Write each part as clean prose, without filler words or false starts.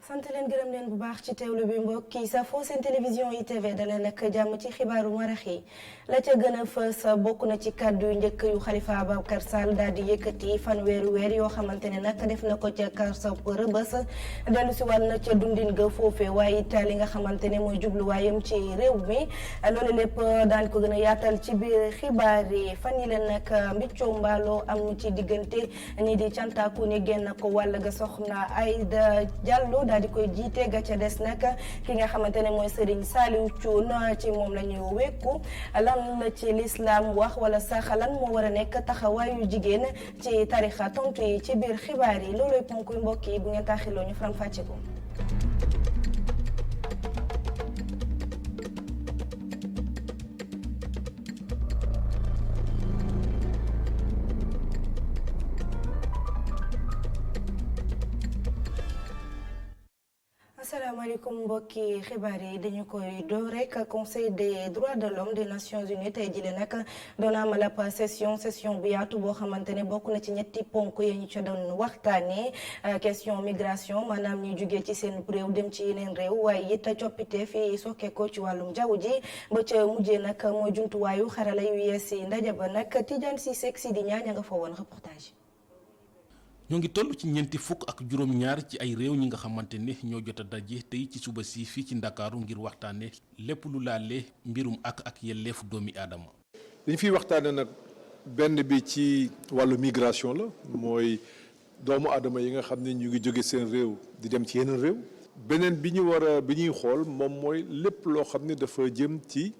sant leen gërëm leen bu baax ci teewlu bi mbokk yi safoo seen télévision ITV daleen nag jàmm ci xibaaru marax yi la ca gën a fës bokk na ci kàddu yu njëkk yu Khalifa Ababacar Sall daal di yëkkati fanweeri weer yoo xamante ne nag def na ko ca Karsap Rëbës dellu si wàll na ca dundin ga foofee waaye it li nga xamante ne mooy jubluwaayam ci réew mi loolu lépp daan ko gën a yaatal ci biir xibaar yi fan yi leen nag mbiccoo mbaaloo am ci diggante ñi di cantaku ni génn ko wàll ga soxna Aïda Diallo daal di koy jiite ga ca des nag ki nga xamante ne mooy Serigne Saliou Thioune ci moom la ñu wekku lan la ci lislaam wax wala sax lan moo war a nekk taxawaayu jigéen ci tarixa tontu yi ci biir xibaar yi looloy ponk yu mbokk yi bu ngeen taaxiloo ñu faram fàcce ko. asalaamaaleykum mbokki xibaar yi dañu koy door rek conseil des droits de l'homme des nations unies tey jii nag doon amal ab session bu yaatu boo xamante ne bokk na ci ñetti ponk yi ñu ca doon waxtaanee question migration maanaam ñuy jugee ci seen réew dem ci yeneen réew waaye it coppite fii sokkeekoo ci wàllum jaww ji ba ca mujjee nag mooy jumtuwaayu xarala yu yees yi ndaje ba nag Tidiane Cissé di ñaañ nga fa woon reportage. ñoo ngi toll ci ñeenti fukk ak juróom-ñaar ci ay réew ñi nga xamante ne ñoo jot a daje tey ci suba si fii ci ndakaaru ngir waxtaane lépp lu laale mbirum ak yelleefu doomi aadama. li ñu fiy waxtaane nag benn bi ci wàllu migration la mooy doomu aadama yi nga xam ne ñu ngi jóge seen réew di dem ci yeneen réew. beneen bi ñuy xool moom mooy lépp loo xam ne dafa jëm ci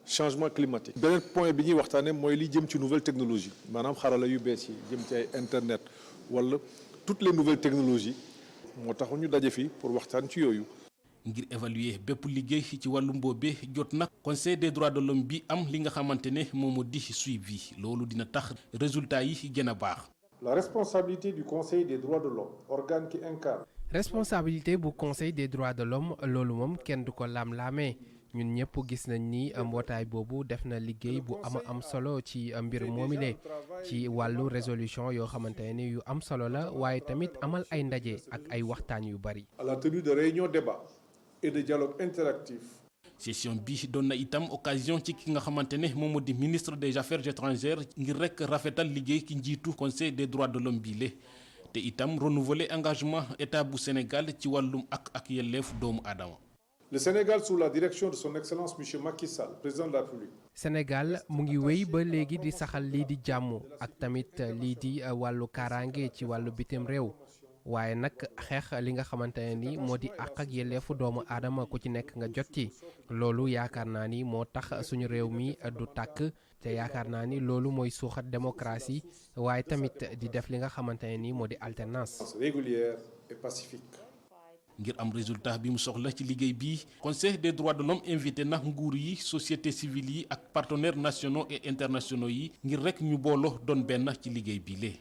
changement climatique. beneen point bi ñuy waxtaane mooy li jëm ci nouvelle technologie maanaam xarala yu bees yi jëm ci ay internet wala toutes les nouvelles technologies moo tax ñu daje fi pour waxtaan ci yooyu. ngir évaluer bépp liggéey ci wàllum boobee jot nag conseil des droits de l'homme bi am li nga xamante ne moom moo di suivi loolu dina tax résultat yi gën a baax. La responsabilité du conseil des droits de l'homme organe qui incarne. responsabilité bu conseil des droits de l'homme loolu moom kenn du ko laam-laamee. ñun ñëpp gis nañ ni mbootaay boobu def na liggéey bu am solo ci mbir moomile ci wàllu résolution yoo xamante ne yu am solo la waaye tamit amal ay ndaje ak ay waxtaan yu bari. à la tenue de réunions débat et de dialogue interactif. session bi doon na itam occasion ci ki nga xamante ne moom moo di ministre des affaires étrangères ngir rek rafetal liggéey ki njiitu conseil des droits de l'homme bile te itam renouveler engagement état bu Sénégal ci wàllum ak yelleef doomu aadama. Le Sénégal sous la direction de son excellence monsieur Macky Sall président de la République. Sénégal mu ngi wéy ba léegi di saxal lii di jàmm ak tamit lii di wàllu kaaraange ci wàllu bitim réew waaye nag xeex li nga xamante ne ni moo di àq ak yelleefu doomu aadama ku ci nekk nga jot ci loolu yaakaar naa ni moo tax suñu réew mi du tàkk te yaakaar naa ni loolu mooy suuxat démocratie waaye tamit di def li nga xamante ne ni moo di alternance régulière et pacifique. ngir am résultat bi mu soxla ci liggéey bi conseil des droits de l'homme invité na nguur yi société civile yi ak partenaires nationaux et internationaux yi ngir rek ñu booloo doon benn ci liggéey bi lee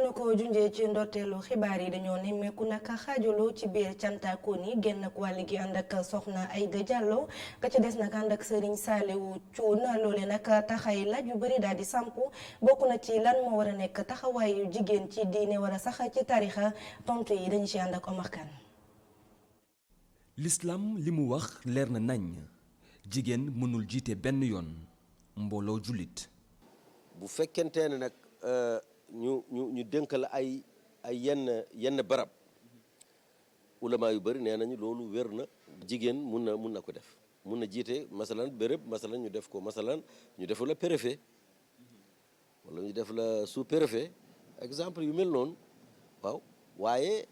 na ko junjee ci ndorteelu xibaar yi dañoo nemmeeku nag xaajaloo ci biir cantakoon yi génn ak wàll gi ànd ak soxna Aïda Diallo ka ca des nag ànd ak Serigne Saliou Thioune loole nag taxay laaj yu bëri daal di samp bokk na ci lan moo war a nekk taxawaayu jigéen ci diine wala sax ci tarixa tontu yi dañu ci ànd ak Omar Kane. l'islam li mu wax leer na nañ jigéen mënul jiite benn yoon mbooloo jullit. bu fekkente ne nag ñu dénk la ay yenn barab ulama yu bëri nee nañu loolu wér na jigéen mun na ko def mun na jiite masalan béréb masalan ñu def ko masalan ñu def la préfet wala ñu def la sous préfet exemple yu mel noonu waaw waaye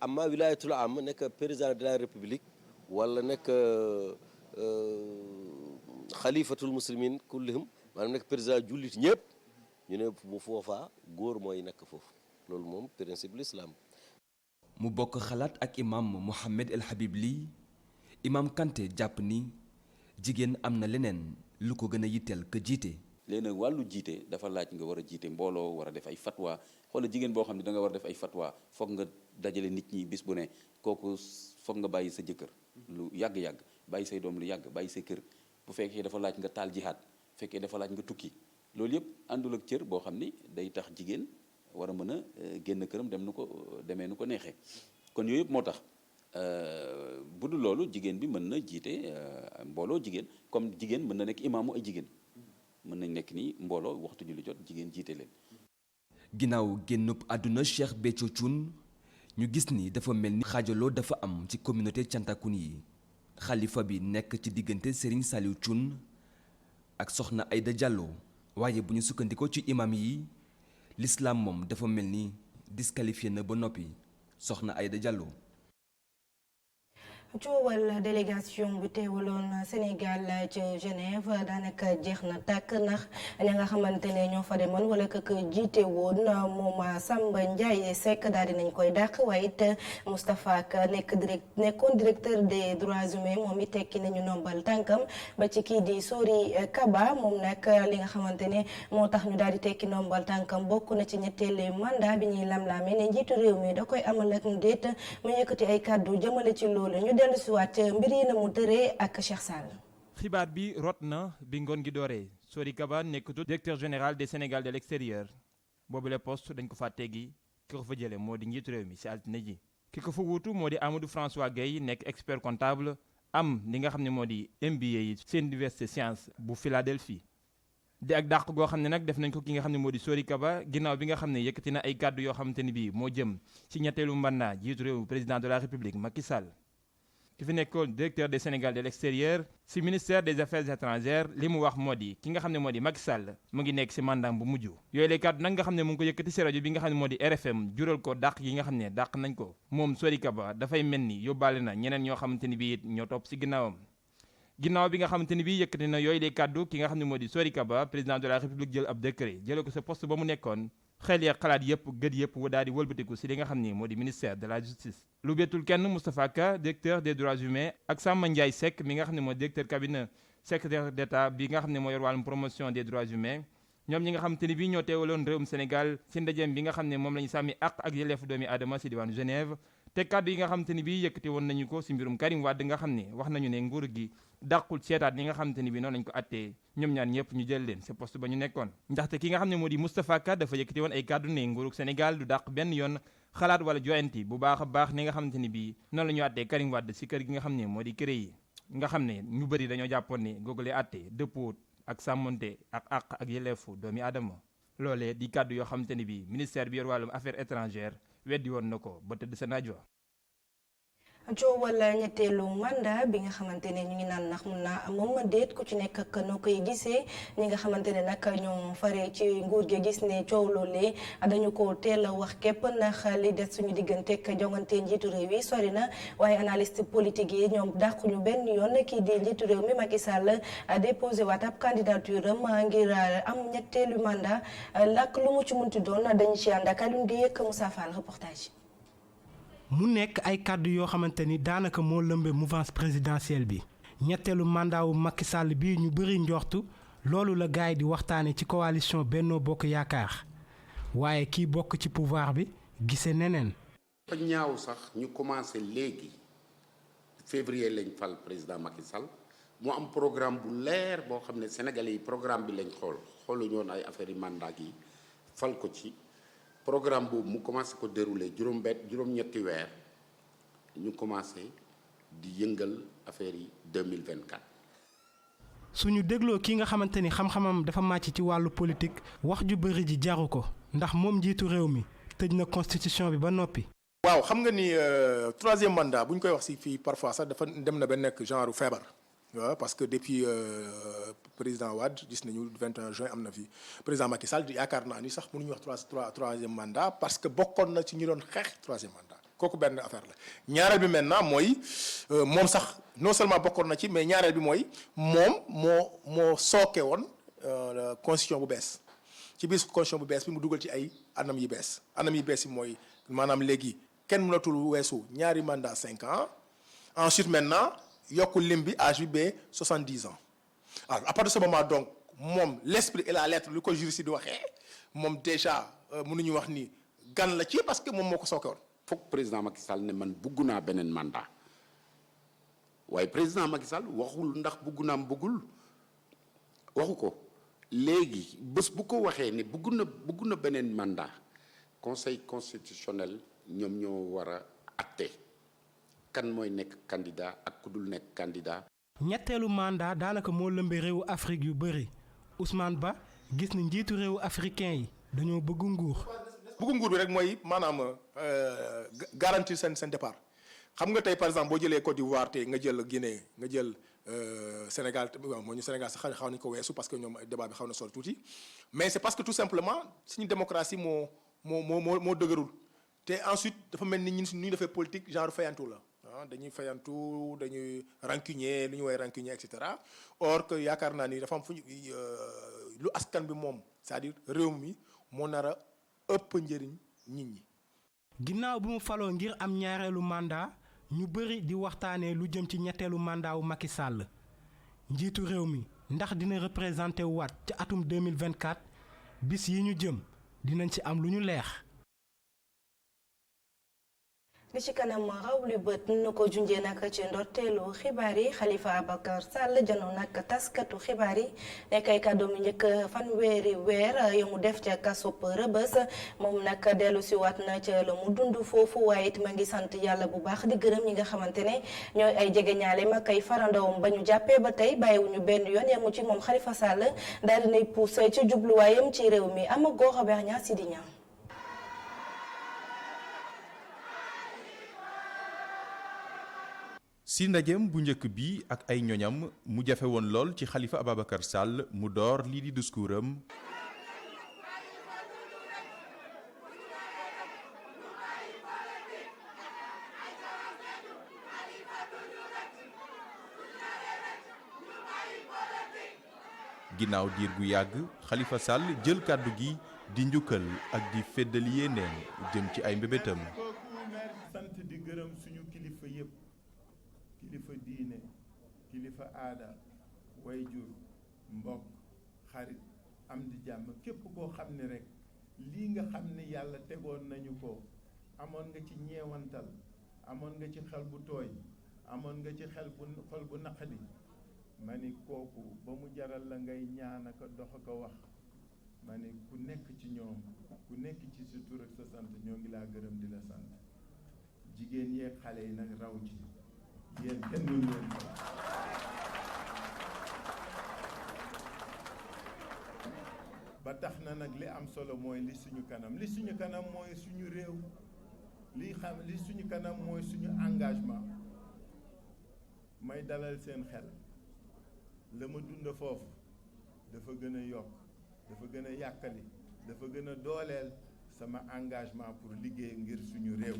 amma wilayatul am nekk président de la république wala nekk xalifatul muslimin kullihum maanaam nekk président jullit ñëpp ñu ne bu foofaa góor mooy nekk foofu loolu moom principe l'islam. mu bokk xalaat ak imam Mohamed El Habib Ly imam Kanté jàpp ni jigéen am na leneen lu ko gën a yitteel ka jiite. léegi nag wàllu jiite dafa laaj nga war a jiite mbooloo war a def ay fatwa xoola jigéen boo xam ne da nga war a def ay fatwa foog nga dajale nit ñi bis bu ne kooku foog nga bàyyi sa jëkkër lu yàgg-yàgg bàyyi say doom lu yàgg bàyyi sa kër bu fekkee dafa laaj nga taal jihaad fekkee dafa laaj nga tukki loolu yëpp àndul ak cër boo xam ni day tax jigéen war a mën a génn këram demee nu ko neexee kon yooyu yëpp moo tax bu dul loolu jigéen bi mën na jiite mbooloo jigéen comme jigéen mën na nekk imaamu ay jigéen mën nañ nekk nii mbooloo waxtu julli jot jigéen jiite leen. ginnaaw génnub àdduna Cheikh Béthio Thioune ñu gis ni dafa mel ni xaajaloo dafa am ci communauté cantakun yi xalifa bi nekk ci diggante Serigne Saliou Thioune ak soxna Aïda Diallo waaye bu ñu sukkandikoo ci imam yi l'islam moom dafa mel ni disqualifié na ba noppi soxna Aïda Diallo. coowal délégation bi teewaloon Sénégal ci Genève daanaka jeex na tàkk ndax ña nga xamante ne ñoo fa demoon wala que jiite woon moom Samba Ndiaye Seck daal di nañ koy dàq waaye it Moustapha Ka nekkoon directeur des droits humains moom it tekki nañu nombal tànkam ba ci kii di Sori Kaba moom nag li nga xamante ne moo tax ñu daal di tekki nombal tànkam bokk na ci ñetteelu mandat bi ñuy lam-laame ne njiitu réew mi da koy amal ak déet mu yëkkati ay kàddu jëmale ci loolu dellu si waat mbir yi na mu tëree ak Cheikh Sall. xibaar bi rot na bi ngoon gi dooree Sori Kaba nekkatu directeur général des Sénégal de l'extérieur boobu le poste dañ ko fa teggi ki ko fa jële moo di njiitu réew mi si altine ji ki ko fa wuutu moo di Amadou François Gueye nekk expert comptable am li nga xam ne moo di MBA yi seen université science bu Philadelphie di ak dàq goo xam ne nag def nañ ko ki nga xam ne moo di Sori Kaba ginnaaw bi nga xam ne yëkkati na ay kàddu yoo xamante ni bii moo jëm ci ñetteelu mandat jiitu réew président de la République Macky Sall ki fi nekkoon directeur des Sénégal de l'extérieur ci ministère des affaires étrangères li mu wax moo di ki nga xam ne moo di Macky Sall mu ngi nekk ci mandat bu mujj yooyu lay kàddu nag nga xam ne mu ngi ko yëkkati ci rajo bi nga xam ne moo di RFM jural ko dàq yi nga xam ne dàq nañ ko moom Sori Kaba dafay mel ni yóbbaale na ñeneen ñoo xamante ni bii it ñoo topp ci ginnaawam ginnaaw bi nga xamante ni bii yëkkati na yooyu lay kàddu ki nga xam ne moo di Sori Kaba président de la République jël ab décret jële ko sa poste ba mu nekkoon xel ya xalaat yëpp gët yëpp daal di wëlbatiku ci li nga xam ni moo di ministère de la justice lu bettul kenn Moustapha Ka directeur des droits humains ak Samba Ndiaye Seck mi nga xam ne moo directeur cabinet secrétaire d'État bi nga xam ne moo yor wàllum promotion des droits humains ñoom ñi nga xamante ni bii ñoo teewaloon réewum Sénégal ci ndajeem bi nga xam ne moom la ñu sàmmi àq ak yelleefu doomi aadama ci diwaanu Genève te kàddu yi nga xamante ni bii yëkkati woon nañu ko ci mbirum Karim Wade nga xam ne wax nañu ne nguur gi dàqul seetaat ñi nga xamante ni bii noonu lañ ko attee ñoom ñaan ñëpp ñu jël leen ci poste ba ñu nekkoon ndaxte ki nga xam ne moo di Moustapha Ka dafa yëkkati woon ay kàddu ne nguurug Sénégal du dàq benn yoon xalaat wala joyanti bu baax a baax ni nga xamante ni bii noonu la ñu attee Karim Wade ci kër gi nga xam ne moo di kër yi nga xam ne ñu bëri dañoo jàppoon ne googule attee dëppoo ak sàmmonte ak àq ak yelleefu doomi aadama loolee di kàddu yoo xamante ni bii ministère bi yor wàllum affaires étrangères weddi woon na ko ba tëdd sa naaj wa coowal ñetteelu mandat bi nga xamante ne ñu ngi naan ndax mun naa moom déet ku ci nekk ak noo koy gisee ñi nga xamante ne nag ñoo fare ci nguur gi gis ne coow loolee dañu ko teel a wax képp ndax li des suñu diggante ak jongante njiitu réew yi sori na waaye analyste politique yi ñoom dàquñu benn yoon kii di njiitu réew mi Macky Sall déposé waat ab candidature am ngir am ñetteelu mandat lak lu mu ci munti doon dañu ci ànd ak Alioune Guèye ak Moussa Fall reportage. mu nekk ay kàddu yoo xamante ni daanaka moo lëmbe mouvance présidentielle bi ñetteelu mandat wu Macky Sall bii ñu bëri njortu loolu la gaay di waxtaane ci coalition Benno Bokk Yaakaar waaye kii bokk ci pouvoir bi gisee neneen. dafa ñaaw sax ñu commencé léegi février lañ fal président Macky Sall mu am programme bu leer boo xam ne Sénégalais yi programme bi lañ xooluñu woon ay affaires yi mandat yi fal ko ci. programme boobu mu commencé ko dérouler juróom-ñetti weer ñu commencé di yëngal affaire yi 2024. suñu dégloo ki nga xamante ni xam-xamam dafa màcc ci wàllu politique wax ju bëri ji jaru ko ndax moom njiitu réew mi tëj na constitution bi ba noppi. waaw xam nga ni troisième mandat bu ñu koy wax ci fii parfois sax dafa dem na ba nekk genre feebar. waaw parce que depuis président Wade gis nañu 21 juin am na fi président Macky Sall yaakaar naa ni sax mënuñu wax troisième mandat parce que bokkoon na ci ñu doon xeex troisième mandat kooku benn affaire la. ñaareel bi maintenant mooy moom sax non seulement bokkoon na ci mais ñaareel bi mooy moom moo sooke woon constitution bu bees ci biir constitution bu bees bi mu dugal ci ay anam yi bees yi mooy maanaam léegi kenn mënatul weesu ñaari mandat 5 ans ensuite maintenant. yokku lim bi âge bi ba 70 ans alors à partir de ce moment donc moom l'esprit et la lettre lu ko juriste di waxee moom déjà mënuñu wax ni gan la ci parce que moom moo ko sooke woon. foog président Macky Sall ne man bugg naa beneen mandat waaye président Macky Sall waxul ndax bugg naam bëggul waxu ko léegi bés bu ko waxee ne bugg na beneen mandat conseil constitutionnel ñoom ñoo war a atte kan mooy nekk candidat ak ku dul nekk candidat. ñetteelu mandat daanaka moo lëmbee réewu Afrique yu bëri Ousmane Ba gis ni njiitu réewu africain yi dañoo bëgg nguur. bëgg nguur bi rek mooy maanaam garantir seen départ xam nga tey par exemple boo jëlee Côte d'Ivoire tey nga jël Guinée nga jël Sénégal waaw moo ñu Sénégal sax xaw nañu ko weesu parce que ñoom débat bi xaw na sol tuuti mais c'est parce que tout simplement suñu démocratie moo dëgërul te ensuite dafa mel ni ñun ñu defee politique genre fayantu la. dañuy fayantu dañuy rancunier lu ñu woowee rancunier et cetera or que yaakaar naa ni dafa am fu ñu lu askan bi moom c'est-à-dire réew mi moo nar a ëpp njëriñ nit ñi. ginnaaw bi mu faloo ngir am ñaareelu mandat ñu bëri di waxtaanee lu jëm ci ñetteelu mandat wu Macky Sall njiitu réew mi ndax dina représenté waat ci atum 2024 bis yi ñu jëm dinañ ci am lu ñu leex. li ci kanam raw li bët nu ko junjee nag ci ndorteelu xibaar yi Khalifa Ababacar Sall janoon nag taskatu xibaar yi nekk ay kàddoom yu njëkk fanweeri weer yu mu def ca kasub Rëbës moom nag dellu si waat na ca la mu dund foofu waaye it ma ngi sant yàlla bu baax di gërëm ñi nga xamante ne ñooy ay jegeñaale ma kay farandawam ba ñu jàppee ba tey bàyyiwuñu benn yoon yemu ci moom Khalifa Sall daal dinay poussé ci jubluwaayam ci réew mi ama goo xabeex ñaa si di ñaa si ndajeem bu njëkk bi ak ay ñoñam mu jafe woon lool ci Khalifa Ababacar Sall mu door lii di discours am ginnaaw diir gu yàgg Khalifa Sall jël kàddu gi di njukkal ak di feddali yéeneen jëm ci ay mbébétam. sant di gërëm suñu kilifa yépp kilifa diine kilifa aada wayjur mbokk xarit am di jàmm képp koo xam ne rek lii nga xam ne yàlla tegoon nañu ko amoon nga ci ñeewantal amoon nga ci xel bu tooy amoon nga ci xol bu naqadi ma ni kooku ba mu jaral la ngay ñaan ak dox ak wax ma ni ku nekk ci ñoom ku nekk ci sa tur ak sa sant ñoo ngi laa gërëm di la sant jigéen yeeg xale yi nag raw ci yéen kenn mënu leen ko ba tax na nag li am solo mooy li suñu kanam mooy suñu réew li suñu kanam mooy suñu engagement may dalal seen xel la ma dund foofu dafa gën a yokk dafa gën a yàkkali dafa gën a dooleel sama engagement pour liggéey ngir suñu réew.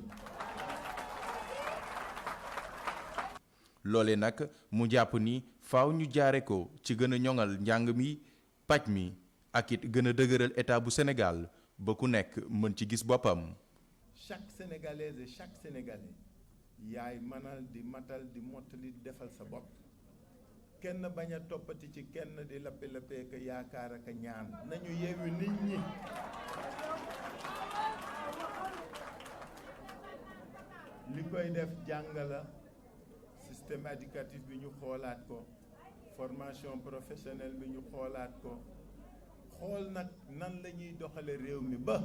loole nag mu jàpp ni faaw ñu jaare ko ci gën a ñoŋal njàng mi paj mi ak it gën a dëgëral état bu Sénégal ba ku nekk mën ci gis boppam. chaque sénégalaise et chaque sénégalais yaay mënal di matal di mottali di defal sa bopp kenn bañ a toppati ci kenn di lappe-lappee ka yaakaar ak ñaan nañu yeewu nit ñi li koy def jàng la système éducatif bi ñu xoolaat ko formation professionnelle bi ñu xoolaat ko xool nag nan la ñuy doxale réew mi ba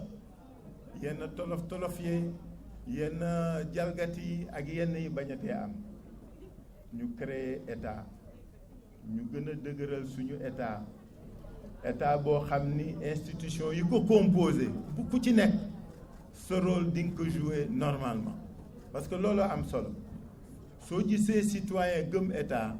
yenn tolof-tolof yi yenn jalgati yi ak yenn yi bañatee am ñu créer état ñu gën a dëgëral suñu état boo xam ni institution yi ko composé bu ku ci nekk sa rôle di nga ko jouer normalement parce que loolu am solo soo gisee citoyen gëm état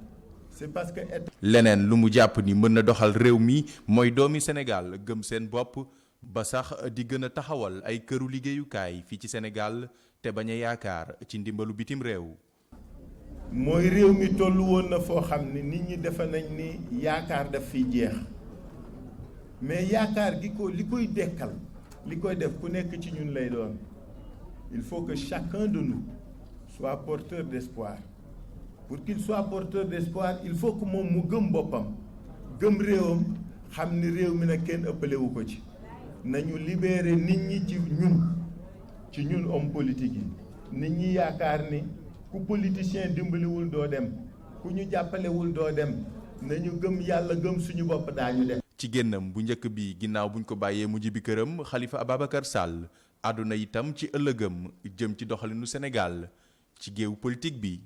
c'est parce que état. leneen lu mu jàpp ni mën na doxal réew mi mooy doomi Sénégal gëm seen bopp ba sax di gën a taxawal ay këru liggéeyukaay fii ci Sénégal te bañ a yaakaar ci ndimbalu bitim réew. mooy réew mi tollu woon na foo xam ne nit ñi defe nañ ni yaakaar daf fiy jeex mais yaakaar gi ko li koy dekkal li koy def ku nekk ci ñun lay doon il faut que chacun de nous soit porteur d'espoir pour qu'il soit porteur d'espoir il faut que moom mu gëm boppam gëm réewam xam ni réew mi nag kenn ëppalewu ko ci nañu libérer nit ñi ci ñun homme politique yi nit ñi yaakaar ni ku politicien dimbaliwul doo dem ku ñu jàppalewul doo dem nañu gëm yàlla gëm suñu bopp daañu dem. ci génnam bu njëkk bi ginnaaw buñ ko bàyyee mu ji bi këram Khalifa Ababacar Sall àdduna itam ci ëllëgëm jëm ci doxalinu Sénégal ci géewu politique bi.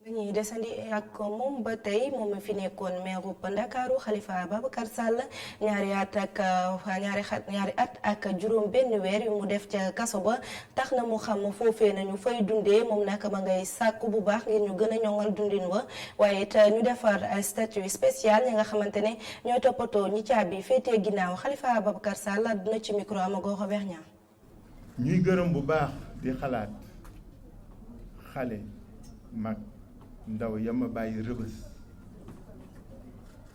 dañuy desandi ak moom ba tey moom fi nekkoon maire bu Ndakaaru Khalifa Ababacar Sall ñaari at ak juróom benn weer yu mu def ca kaso ba tax na mu xam foofee nañu fay dundee moom nag ma ngay sàkku bu baax ngir ñu gën a ñoŋal dundin wa waaye it ñu defar statut spécial ñi nga xamante ne ñooy toppatoo ñi caabi féetee ginnaaw Khalifa Ababacar Sall dina ci micro Amago Robert Niang. ñuy gërëm bu baax di xalaat xale mag ndaw yama bàyyi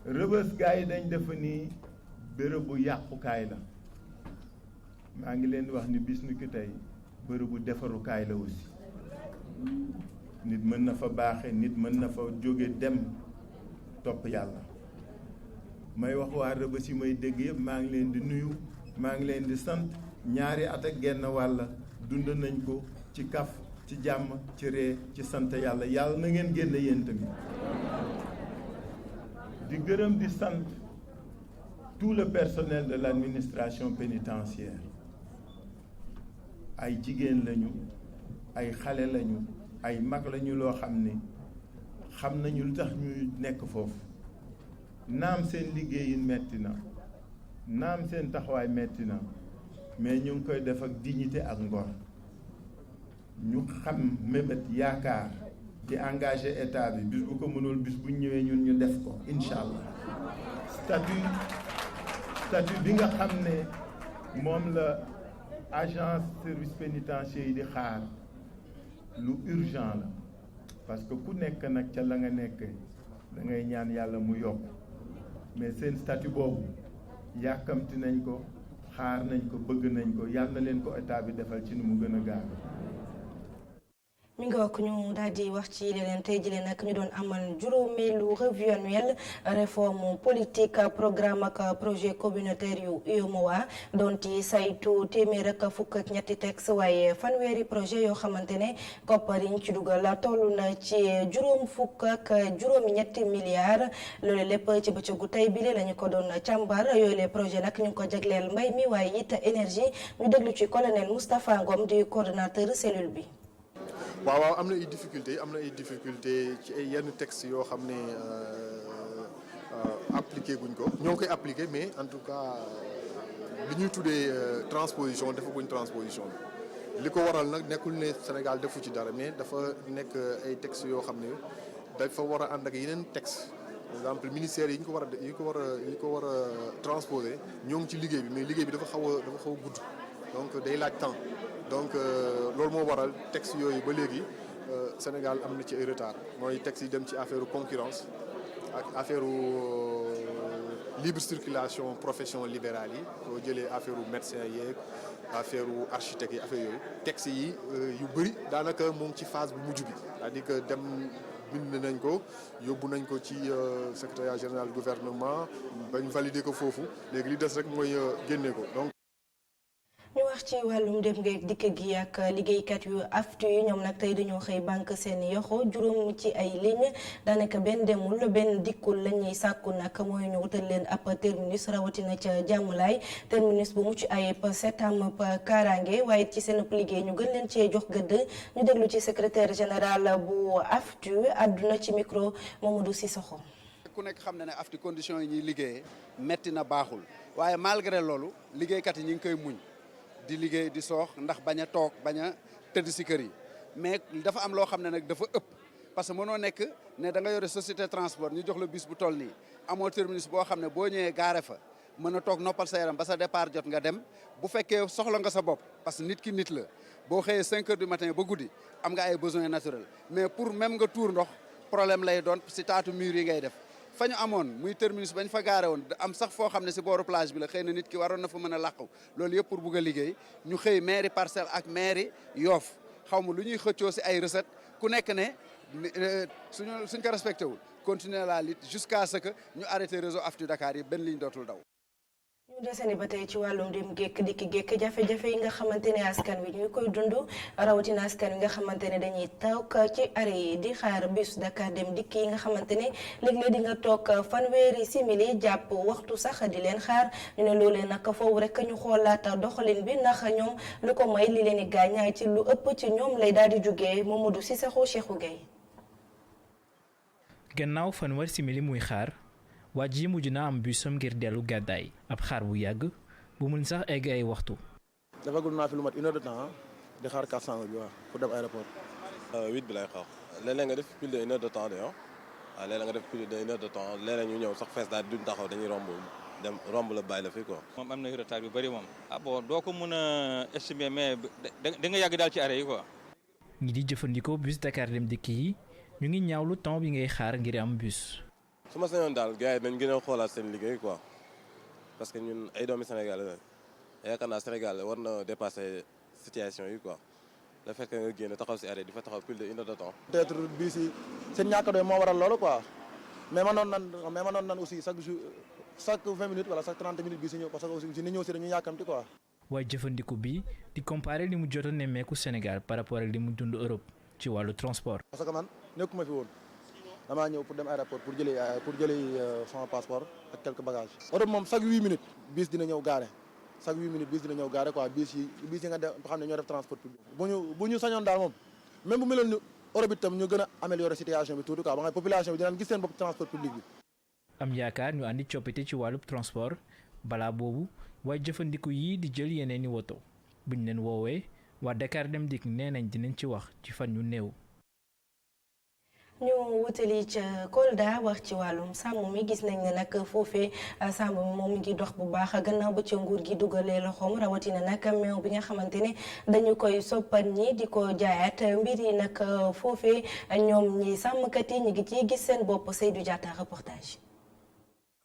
rëbës gars yi dañ defa ni bërëbu yàqukaay la maa ngi leen di wax ni bis ni ki tey bërëbu defarukaay la aussi nit mën na fa baaxe nit mën na fa jóge dem topp yàlla may wax waa rëbës yi may dégg yëpp maa ngi leen di nuyu maa ngi leen di sant ñaari at ak genn wàll dund nañ ko ci kaf ci jàmm ci ree ci sant yàlla yàlla na ngeen génn yéen tamit di gërëm di sant tout le personnel de l'administration pénitentiaire ay jigéen lañu ay xale lañu ay mag lañu loo xam ni xam nañu lu tax ñuy nekk foofu naam seen liggéeyin metti na naam seen taxawaay metti na mais ñu ngi koy def ak dignité ak ngor ñu xam mébét yaakaar di engagé état bi bis bu ko mënul bis bu ñëwee ñun ñu def ko incha allah statut bi nga xam ne moom la agence service pénitentiaire yi di xaar lu urgent la parce que ku nekk nag ca la nga nekk da ngay ñaan yàlla mu yokk mais seen statut boobu yàkkamti nañ ko xaar nañ ko bëgg nañ ko yàlla na leen ko état bi defal ci nu mu gën a gaaw. mi ngi wax ñu daal di wax ci leneen tey jii nag ñu doon amal juróomeelu revue annuelle réforme politique programme ak projet communautaire yu UEMOA doon ci saytu téeméer ak fukk ak ñetti texte waaye fanweeri projet yoo xamante ne koppar yi ñu ci dugal toll na ci juróom fukk ak juróomi ñetti milliards loolu lépp ci bëccëgu tey bile lañu ko doon càmbar yooyu les projets nag ñu ngi ko jagleel mbay mi waaye it énergie ñu déglu ci colonel Moustapha Ngom di coordonnateur cellule bi. waaw am na ay difficulté ci ay yenn texte yoo xam ne appliqué guñ ko ñoo ngi koy appliqué mais en tout cas li ñuy tuddee transposition defaguñ transposition bi li ko waral nag nekkul ne Sénégal defu ci dara mais dafa nekk ay textes yoo xam ne dafa war a ànd ak yeneen texte par exemple ministères yi ñu ko war a transposer ñoo ngi ci liggéey bi mais liggéey bi dafa xaw a gudd donc day laaj temps. donc loolu moo waral texte yooyu ba léegi Sénégal am na ci ay retard mooy texte yi dem ci affaire concurrence ak affaire libre circulation profession libérale yi soo jëlee affaire médecin yeeg affaire architecte yi affaire yooyu texte yi yu bëri daanaka moom ci phase bu mujj bi c'est-à-dire que dem bind nañ ko yóbbu nañ ko ci secrétariat général du gouvernement bañ valider ko foofu léegi li des rek mooy génne ko donc. ñu wax ci wàllum dem ngeeg dikk gi ak liggéeykat yu aftu yi ñoom nag tey dañoo xëy banque seen yoxo juróom ci ay ligne daanaka benn demul benn dikkul la ñuy sàkku nag mooy ñu wutal leen ab terminus rawatina ca jàmmulaay terminus bu mucc ayib set am kaaraange waaye ci seen liggéey ñu gën leen cee jox gëdd ñu déglu ci secrétaire général bu aftu àdduna ci micro Mamadou Sissoko. ku nekk xam na ne aftu conditions yi ñuy liggéeyee metti na baaxul waaye malgré loolu liggéeykat yi ñu ngi koy muñ. di liggéey di soox ndax bañ a toog bañ a tëdd si kër yi mais dafa am loo xam ne nag dafa ëpp parce que mënoo nekk ne da nga yore société transport ñu jox la bus bu toll nii amoo terminus boo xam ne boo ñëwee gaare fa mën a toog noppal sa yaram ba sa départ jot nga dem bu fekkee soxla nga sa bopp parce que nit ki nit la boo xëyee 5 heures du matin ba guddi am nga ay besoins naturels mais pour même nga tuur ndox problème lay doon si taatu mur yi ngay def fa ñu amoon muy terminus bañ fa gaare woon am sax foo xam ne si booru plage bi la xëy na nit ki waroon na fa mën a làqu loolu yëpp pour bugg a liggéey ñu xëy mairie Parcelles ak mairie Yoff xaw ma lu ñuy xëccoo si ay recette ku nekk ne suñ ko respecté wul continuer la lutte jusqu'à ce que ñu arrêté réseau AFTU Dakar yi benn ligne dootul daw. ñu desandi ba tey ci wàllum dem gékk dikki gékk jafe-jafe yi nga xamante ne askan wi ñu koy dund rawatina askan wi nga xamante ne dañuy toog ci arrêt yi di xaar bus Dakar dem dikk yi nga xamante ne léeg-léeg di nga toog fanweeri simili jàpp waxtu sax di leen xaar ñu ne loolee nag foofu rek ñu xoolaat doxalin bi ndax ñoom lu ko may li leen di gaañ ci lu ëpp ci ñoom lay daal di jugee Mamadou Cissokho Cheikhou Gueye. gannaaw fanweeri simili muy xaar. waa ji mujj na am busam ngir dellu gàddaay ab xaar bu yàgg bu mun sax egg ay waxtu. dafa gudd naa fi lu mat 1 heure de temps di xaar 400 bi waaw pour dem aéroport. 8 bi lay xaar léeg-léeg nga def plus de 1 heure de temps de waaw léeg-léeg nga def plus de 1 heure de temps léeg-léeg ñu ñëw sax fees daal duñ taxaw dañuy romb la bàyyi la fi quoi. moom am na retard yu bëri moom. bon doo ko mën a estimer mais da nga yàgg daal ci arrêt yi quoi. ñi di jëfandikoo bus Dakar dem dikk yi ñu ngi ñaawlu temps bi ngay xaar ngir am bus. su ma sañoon daal gars yi dañ gën a xoolaat seen liggéey quoi parce que ñun ay doomi Sénégal la yaakaar naa Sénégal war na dépasser situation yi quoi le fait que nga génn taxaw si arrêt di fa taxaw plus de 1 heure de temps. peut-être bii si seen ñàkk doy moo waral loolu quoi mais mënoon nan aussi chaque 20 minutes wala chaque 30 minutes bii si ñëw parce que aussi si ni ñëw si dañu yàkkamti quoi. waaye jëfandiku bi di comparer li mu jot a nemmeeku Sénégal par rapport ak li mu dund Europe ci wàllu transport. parce que man nekkuma fi woon. damaa ñëw pour dem aéroport pour jëli sama passeport ak quelques bagages. Europe moom chaque 8 minutes bis dina ñëw gaare chaque 8 minutes bis dina ñëw gaare quoi bis yi nga def xam ne ñoo def transport public. bu ñu sañoon daal moom même bu meloon ni Europe itam ñu gën a améliorer situation bi tuuti quoi ba nga population bi dinañ gis seen bopp transport public bi. am yaakaar ñu andi coppite ci wàllub transport balaa boobu waaye jëfandiku yi di jël yeneen i woto buñ leen woowee waa Dakar dem dikk nee nañ dinañ ci wax ci fan yu néew. ñu wutali ca Kolda wax ci wàllum sàmm mi gis nañ ne nag foofee sàmm mi moom ngi dox bu baax gannaaw ba ca nguur gi dugalee loxoom rawatina nag meew bi nga xamante ne dañu koy soppat ñi di ko jaayaat mbir yi nag foofee ñoom ñi sàmmkat yi ñu ngi ciy gis seen bopp Seydou Diatta reportage.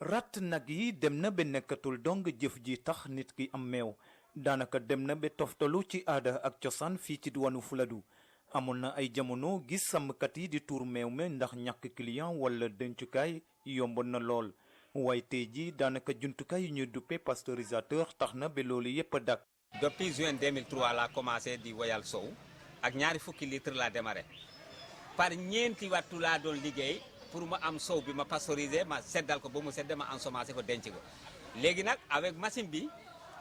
rat nag yi dem na ba nekkatul dong jëf ji tax nit ki am meew daanaka dem na ba toftalu ci aada ak cosaan fii ci diwaanu Fuladu. amoon na ay jamono gis sàmmkat yi di tuur meew mi ndax ñàkk client wala dencukaay yomboon na lool waaye tey jii daanaka jumtukaay yu ñuy duppe pasteurisateur tax na ba loolu yépp a dakk. depuis juin 2003 laa commencé di woyal sow ak ñaari fukki litre laa démarré par ñeenti waxtu laa doon liggéey pour ma am sow bi ma pasteuriser ma seddal ko ba mu sedd ma ensemencé ko denc ko léegi nag avec machine bi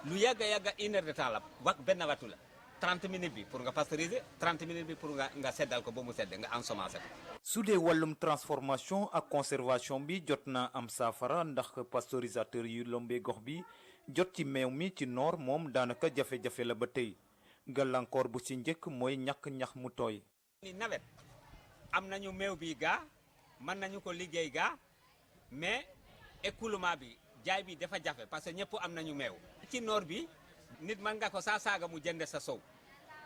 lu yàgga 1 heure de temps la wax benn waxtu la. 30 minutes bi pour nga pasteuriser 30 minutes bi pour nga seddal ko ba mu sedd nga ensemencé ko. su dee wàllum transformation ak conservation bi jot na am saafara ndax pasteurisateur yu lombee gox bi jot ci meew mi ci noor moom daanaka jafe-jafe la ba tey gàllankoor bu ci njëkk mooy ñàkk ñax mu tooy. ni nawet am nañu meew bi gaa mën nañu ko liggéey gaa mais écoulement bi jaay bi dafa jafe parce que ñëpp am nañu meew. ci noor bi. nit man nga ko saaga mu jënd sa sow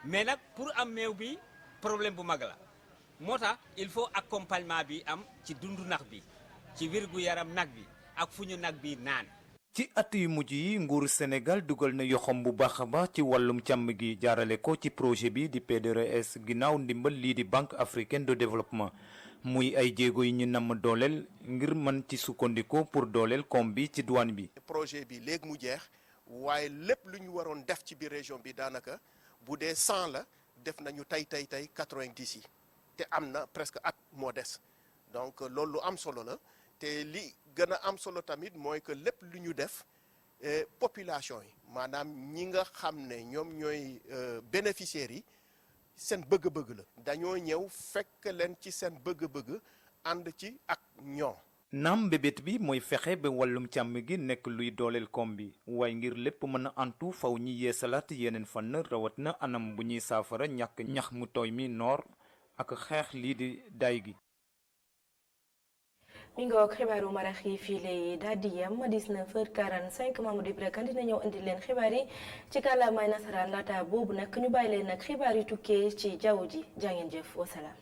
mais nag pour am meew bi problème bu mag la moo tax il faut accompagnement bi am ci dundu nag bi ci wirgu yaram nag bi ak fu ñu nag bi naan. ci at yu mujj yi nguuru Sénégal dugal na yoxom bu baax a baax ci wàllum càmm gi jaarale ko ci projet bi di PDRS ginnaaw ndimbal lii di Banque africaine de développement muy ay jéego yi ñu namm dooleel ngir mën ci sukkandiku pour dooleel koom bi ci douane bi. projet bi léegi mu jeex. waaye lépp lu ñu waroon def ci biir région bi daanaka bu dee 100 la def nañu tey 90 yi te am na presque at moo des donc loolu lu am solo la te li gën a am solo tamit mooy que lépp lu ñu def population yi maanaam ñi nga xam ne ñoom ñooy bénéficiaires yi seen bëgg-bëgg la dañoo ñëw fekk leen ci seen bëgg-bëgg ànd ci ak ñoom. naam mbébét bi mooy fexe ba wàllum càmm gi nekk luy dooleel koom bi waaye ngir lépp mën a antu faw ñi yeesalaat yeneen fànn rawat na anam bu ñuy saafara ñàkk ñax mu tooy mi noor ak xeex lii di daay gi. mi ngi wax xibaaru marax yi fii lay daal di yem 19h45 Mamadou Ibra Kane dina ñëw indi leen xibaar yi ci kàllaamay nasaraan laata boobu nag ñu bàyyi leen nag xibaar yu tukkee ci jaww ji jaa ngeen jëf wasalaam.